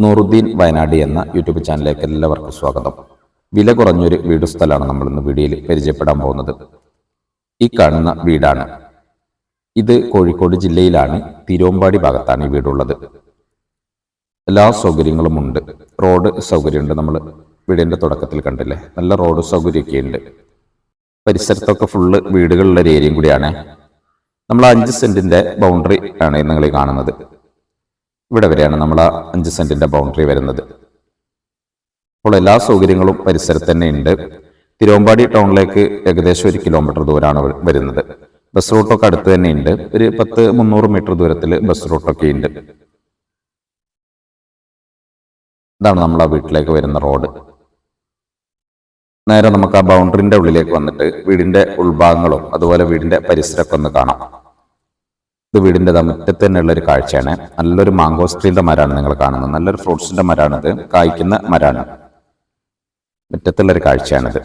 നൂറുദ്ദീൻ വയനാട് എന്ന യൂട്യൂബ് ചാനലിലേക്ക് എല്ലാവർക്കും സ്വാഗതം. വില കുറഞ്ഞൊരു വീട് സ്ഥലമാണ് നമ്മൾ ഇന്ന് വീഡിയോയിൽ പരിചയപ്പെടാൻ പോകുന്നത്. ഈ കാണുന്ന വീടാണ്. ഇത് കോഴിക്കോട് ജില്ലയിലാണ്, തിരുവമ്പാടി ഭാഗത്താണ് ഈ വീടുള്ളത്. എല്ലാ സൗകര്യങ്ങളും ഉണ്ട്. റോഡ് സൗകര്യമുണ്ട്. നമ്മൾ വീടിന്റെ തുടക്കത്തിൽ കണ്ടില്ലേ, നല്ല റോഡ് സൗകര്യമൊക്കെ ഉണ്ട്. പരിസരത്തൊക്കെ ഫുള്ള് വീടുകളുള്ള ഒരു ഏരിയയും കൂടിയാണ്. നമ്മൾ 5 സെന്റിന്റെ ബൗണ്ടറി ആണ് നിങ്ങൾ കാണുന്നത്. ഇവിടെ വരെയാണ് നമ്മൾ 5 സെന്റിന്റെ ബൗണ്ടറി വരുന്നത്. അപ്പോൾ എല്ലാ സൗകര്യങ്ങളും പരിസരത്ത് തന്നെ ഉണ്ട്. തിരുവമ്പാടി ടൗണിലേക്ക് ഏകദേശം 1 കിലോമീറ്റർ ദൂരമാണ് വരുന്നത്. ബസ് റൂട്ടൊക്കെ അടുത്ത് തന്നെ ഉണ്ട്. ഒരു 10-300 മീറ്റർ ദൂരത്തിൽ ബസ് റൂട്ടൊക്കെ ഉണ്ട്. ഇതാണ് നമ്മൾ ആ വീട്ടിലേക്ക് വരുന്ന റോഡ്. നേരെ നമുക്ക് ആ ബൗണ്ടറിന്റെ ഉള്ളിലേക്ക് വന്നിട്ട് വീടിന്റെ ഉൾഭാഗങ്ങളും അതുപോലെ വീടിന്റെ പരിസരമൊക്കെ ഒന്ന് കാണാം. ഇത് വീടിന്റെ മുറ്റത്ത് തന്നെയുള്ള ഒരു കാഴ്ചയാണ്. നല്ലൊരു മാങ്കോസ്ട്രീന്റെ മരമാണ് നിങ്ങൾ കാണുന്നത്. നല്ലൊരു ഫ്രൂട്ട്സിന്റെ മരമാണിത്, കായ്ക്കുന്ന മരമാണ്. മുറ്റത്തുള്ളൊരു കാഴ്ചയാണിത്.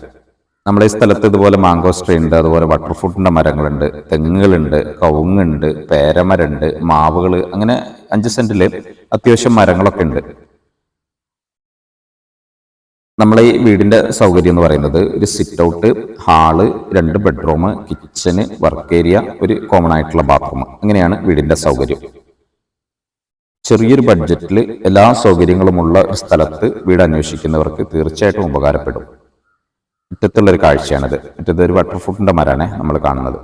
നമ്മുടെ ഈ സ്ഥലത്ത് ഇതുപോലെ മാങ്കോസ്ട്രീ ഉണ്ട്, അതുപോലെ ബട്ടർ ഫ്രൂട്ടിന്റെ മരങ്ങളുണ്ട്, തെങ്ങുകളുണ്ട്, കവുങ്ങുണ്ട്, പേരമരമുണ്ട്, മാവുകൾ, അങ്ങനെ 5 സെന്റില് അത്യാവശ്യം മരങ്ങളൊക്കെ ഉണ്ട്. നമ്മളെ ഈ വീടിന്റെ സൗകര്യം എന്ന് പറയുന്നത് ഒരു sit out, hall, 2 bedroom, kitchen, work area, ഒരു കോമൺ ആയിട്ടുള്ള ബാത്റൂം, അങ്ങനെയാണ് വീടിന്റെ സൗകര്യം. ചെറിയൊരു ബഡ്ജറ്റിൽ എല്ലാ സൗകര്യങ്ങളുമുള്ള ഒരു സ്ഥലത്ത് വീട് അന്വേഷിക്കുന്നവർക്ക് തീർച്ചയായിട്ടും ഉപകാരപ്പെടും. മുറ്റത്തുള്ളൊരു കാഴ്ചയാണിത്. മുറ്റത്ത് ഒരു ബട്ടർ ഫ്രൂട്ടിന്റെ മരമാണ് നമ്മൾ കാണുന്നത്.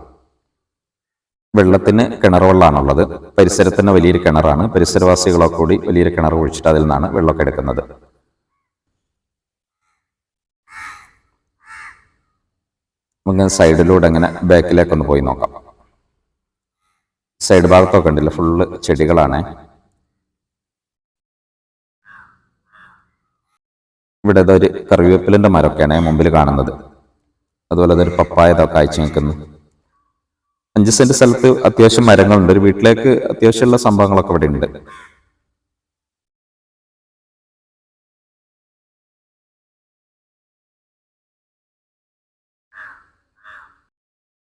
വെള്ളത്തിന് കിണർ വെള്ളമാണുള്ളത്. പരിസരത്തിന് വലിയൊരു കിണറാണ്. പരിസരവാസികളൊക്കെ കൂടി വലിയൊരു കിണർ ഒഴിച്ചിട്ട് അതിൽ നിന്നാണ് വെള്ളമൊക്കെ എടുക്കുന്നത്. നമുക്ക് സൈഡിലൂടെ അങ്ങനെ ബാക്കിലേക്കൊന്ന് പോയി നോക്കാം. സൈഡ് ഭാഗത്തൊക്കെ ഉണ്ടല്ലോ, ഫുള്ള് ചെടികളാണ്. ഇവിടെ അതൊരു കറിവേപ്പിലിന്റെ മരമൊക്കെയാണ് മുമ്പിൽ കാണുന്നത്. അതുപോലെ അതൊരു പപ്പായ കായ്ച്ചു നിൽക്കുന്നു. 5 സെന്റ് സ്ഥലത്ത് അത്യാവശ്യം മരങ്ങളുണ്ട്. ഒരു വീട്ടിലേക്ക് അത്യാവശ്യമുള്ള സംഭവങ്ങളൊക്കെ ഇവിടെ ഉണ്ട്.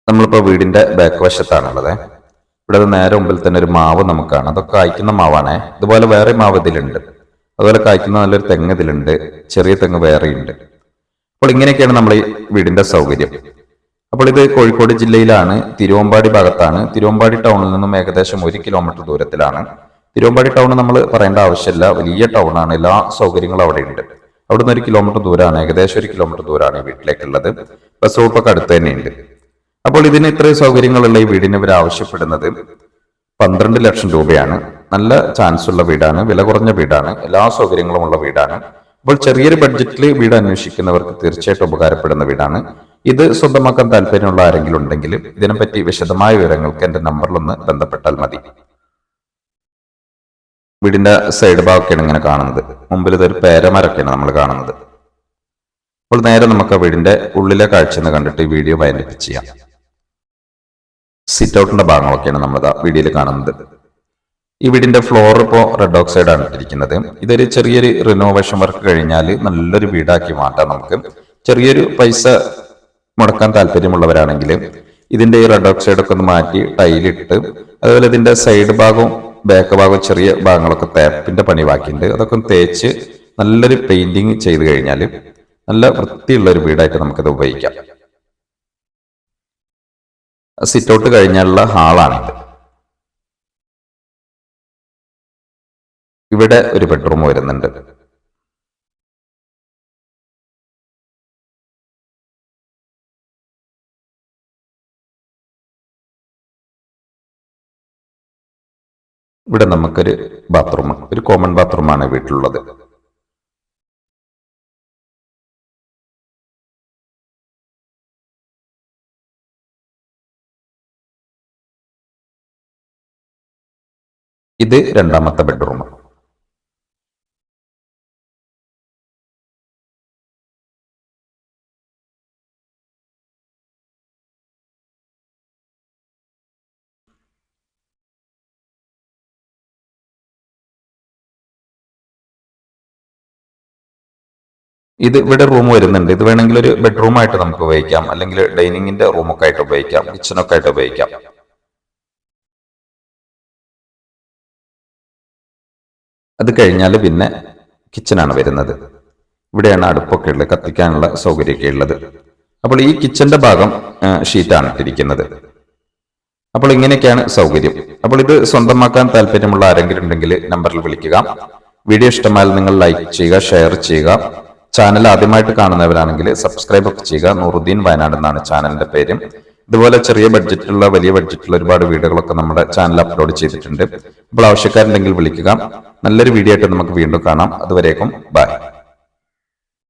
നമ്മളിപ്പോൾ വീടിന്റെ ബാക്ക് വശത്താണുള്ളത്. ഇവിടെ നേരെ മുമ്പിൽ തന്നെ ഒരു മാവ് നമുക്ക് കാണാം. അതൊക്കെ കായ്ക്കുന്ന മാവാണ്. ഇതുപോലെ വേറെ മാവ് ഇതിലുണ്ട്. അതുപോലെ കായ്ക്കുന്ന നല്ലൊരു തെങ്ങ് ഇതിലുണ്ട്. ചെറിയ തെങ്ങ് വേറെയുണ്ട്. അപ്പോൾ ഇങ്ങനെയൊക്കെയാണ് നമ്മൾ ഈ വീടിന്റെ സൗകര്യം. അപ്പോൾ ഇത് കോഴിക്കോട് ജില്ലയിലാണ്, തിരുവമ്പാടി ഭാഗത്താണ്. തിരുവമ്പാടി ടൗണിൽ നിന്നും ഏകദേശം 1 കിലോമീറ്റർ ദൂരത്തിലാണ്. തിരുവമ്പാടി ടൗൺ നമ്മൾ പറയേണ്ട ആവശ്യമില്ല, വലിയ ടൗണാണ്. എല്ലാ സൗകര്യങ്ങളും അവിടെ ഉണ്ട്. അവിടുന്ന് 1 കിലോമീറ്റർ ദൂരമാണ്, ഏകദേശം 1 കിലോമീറ്റർ ദൂരമാണ് ഈ വീട്ടിലേക്കുള്ളത്. ബസ് റൂട്ടൊക്കെ അടുത്ത് തന്നെയുണ്ട്. അപ്പോൾ ഇതിന് ഇത്രയും സൗകര്യങ്ങളുള്ള ഈ വീടിന് ഇവർ ആവശ്യപ്പെടുന്നത് 12 ലക്ഷം രൂപയാണ്. നല്ല ചാൻസ് ഉള്ള വീടാണ്, വില കുറഞ്ഞ വീടാണ്, എല്ലാ സൗകര്യങ്ങളും ഉള്ള വീടാണ്. അപ്പോൾ ചെറിയൊരു ബഡ്ജറ്റിൽ വീട് അന്വേഷിക്കുന്നവർക്ക് തീർച്ചയായിട്ടും ഉപകാരപ്പെടുന്ന വീടാണ് ഇത്. സ്വന്തമാക്കാൻ താല്പര്യമുള്ള ആരെങ്കിലും ഉണ്ടെങ്കിൽ ഇതിനെപ്പറ്റി വിശദമായ വിവരങ്ങൾക്ക് എന്റെ നമ്പറിലൊന്ന് ബന്ധപ്പെട്ടാൽ മതി. വീടിന്റെ സൈഡ് ഭാഗമൊക്കെയാണ് ഇങ്ങനെ കാണുന്നത്. മുമ്പിൽ ഇതൊരു പേരമരൊക്കെയാണ് നമ്മൾ കാണുന്നത്. അപ്പോൾ നേരെ നമുക്ക് വീടിന്റെ ഉള്ളിലെ കാഴ്ച എന്ന് കണ്ടിട്ട് ഈ വീഡിയോ വൈൻഡപ്പ് ചെയ്യാം. സിറ്റ് ഔട്ടിന്റെ ഭാഗങ്ങളൊക്കെയാണ് നമ്മൾ വീഡിയോയിൽ കാണുന്നത്. ഈ വീടിന്റെ ഫ്ലോർ ഇപ്പോൾ റെഡ് ഓക്സൈഡ് ആണ് ഇട്ടിരിക്കുന്നത്. ഇതൊരു ചെറിയൊരു റിനോവേഷൻ വർക്ക് കഴിഞ്ഞാൽ നല്ലൊരു വീടാക്കി മാറ്റാം നമുക്ക്. ചെറിയൊരു പൈസ മുടക്കാൻ താല്പര്യമുള്ളവരാണെങ്കിൽ ഇതിന്റെ ഈ റെഡ് ഓക്സൈഡ് ഒക്കെ ഒന്ന് മാറ്റി ടൈലിട്ട്, അതുപോലെ ഇതിന്റെ സൈഡ് ഭാഗവും ബാക്ക് ഭാഗവും ചെറിയ ഭാഗങ്ങളൊക്കെ തേപ്പിന്റെ പണി ബാക്കിയുണ്ട്. അതൊക്കെ തേച്ച് നല്ലൊരു പെയിന്റിങ് ചെയ്ത് കഴിഞ്ഞാൽ നല്ല വൃത്തിയുള്ള ഒരു വീടായിട്ട് നമുക്കിത് ഉപയോഗിക്കാം. സിറ്റ് ഔട്ട് കഴിഞ്ഞാലുള്ള ഹാളാണിത്. ഇവിടെ ഒരു ബെഡ്റൂം വരുന്നുണ്ട്. ഇവിടെ നമുക്കൊരു ബാത്റൂം, ഒരു കോമൺ ബാത്റൂമാണ് വീട്ടിലുള്ളത്. ഇത് 2ാമത്തെ ബെഡ്റൂം. ഇത് ഇവിടെ റൂം വരുന്നുണ്ട്. ഇത് വേണമെങ്കിൽ ഒരു ബെഡ്റൂം ആയിട്ട് നമുക്ക് ഉപയോഗിക്കാം, അല്ലെങ്കിൽ ഡൈനിങ്ങിന്റെ റൂമൊക്കെ ആയിട്ട് ഉപയോഗിക്കാം, കിച്ചണൊക്കെ ആയിട്ട് ഉപയോഗിക്കാം. അത് കഴിഞ്ഞാൽ പിന്നെ കിച്ചണാണ് വരുന്നത്. ഇവിടെയാണ് അടുപ്പൊക്കെ ഉള്ളത്, കത്തിക്കാനുള്ള സൗകര്യമൊക്കെ ഉള്ളത്. അപ്പോൾ ഈ കിച്ചന്റെ ഭാഗം ഷീറ്റാണ് ഇട്ടിരിക്കുന്നത്. അപ്പോൾ ഇങ്ങനെയൊക്കെയാണ് സൗകര്യം. അപ്പോൾ ഇത് സ്വന്തമാക്കാൻ താല്പര്യമുള്ള ആരെങ്കിലും ഉണ്ടെങ്കിൽ നമ്പറിൽ വിളിക്കുക. വീഡിയോ ഇഷ്ടമായാൽ നിങ്ങൾ ലൈക്ക് ചെയ്യുക, ഷെയർ ചെയ്യുക. ചാനൽ ആദ്യമായിട്ട് കാണുന്നവരാണെങ്കിൽ സബ്സ്ക്രൈബ് ഒക്കെ ചെയ്യുക. നൂറുദ്ദീൻ വയനാട് എന്നാണ് ചാനലിന്റെ പേര്. ഇതുപോലെ ചെറിയ ബഡ്ജറ്റുള്ള, വലിയ ബഡ്ജറ്റുള്ള ഒരുപാട് വീഡിയോകളൊക്കെ നമ്മുടെ ചാനൽ അപ്ലോഡ് ചെയ്തിട്ടുണ്ട്. അപ്പോൾ ആവശ്യക്കാരുണ്ടെങ്കിൽ വിളിക്കുക. നല്ലൊരു വീഡിയോ ആയിട്ട് നമുക്ക് വീണ്ടും കാണാം. അതുവരേക്കും ബൈ.